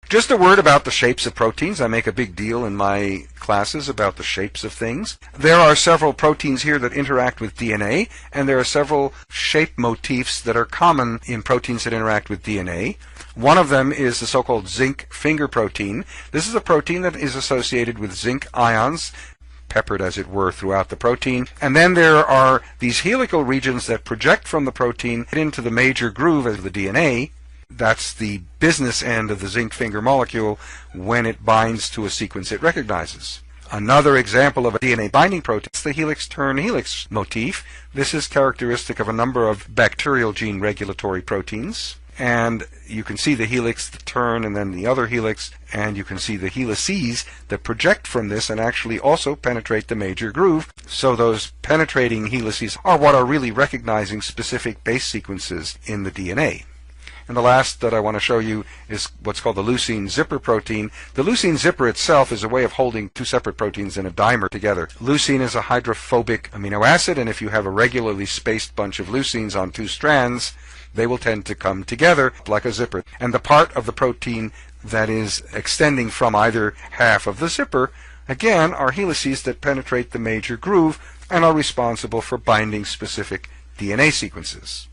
Just a word about the shapes of proteins. I make a big deal in my classes about the shapes of things. There are several proteins here that interact with DNA, and there are several shape motifs that are common in proteins that interact with DNA. One of them is the so-called zinc finger protein. This is a protein that is associated with zinc ions, peppered as it were throughout the protein. And then there are these helical regions that project from the protein into the major groove of the DNA. That's the business end of the zinc finger molecule when it binds to a sequence it recognizes. Another example of a DNA binding protein is the helix-turn-helix motif. This is characteristic of a number of bacterial gene regulatory proteins. And you can see the helix, the turn, and then the other helix, and you can see the helices that project from this and actually also penetrate the major groove. So those penetrating helices are what are really recognizing specific base sequences in the DNA. And the last that I want to show you is what's called the leucine zipper protein. The leucine zipper itself is a way of holding two separate proteins in a dimer together. Leucine is a hydrophobic amino acid, and if you have a regularly spaced bunch of leucines on two strands, they will tend to come together like a zipper. And the part of the protein that is extending from either half of the zipper, again, are helices that penetrate the major groove and are responsible for binding specific DNA sequences.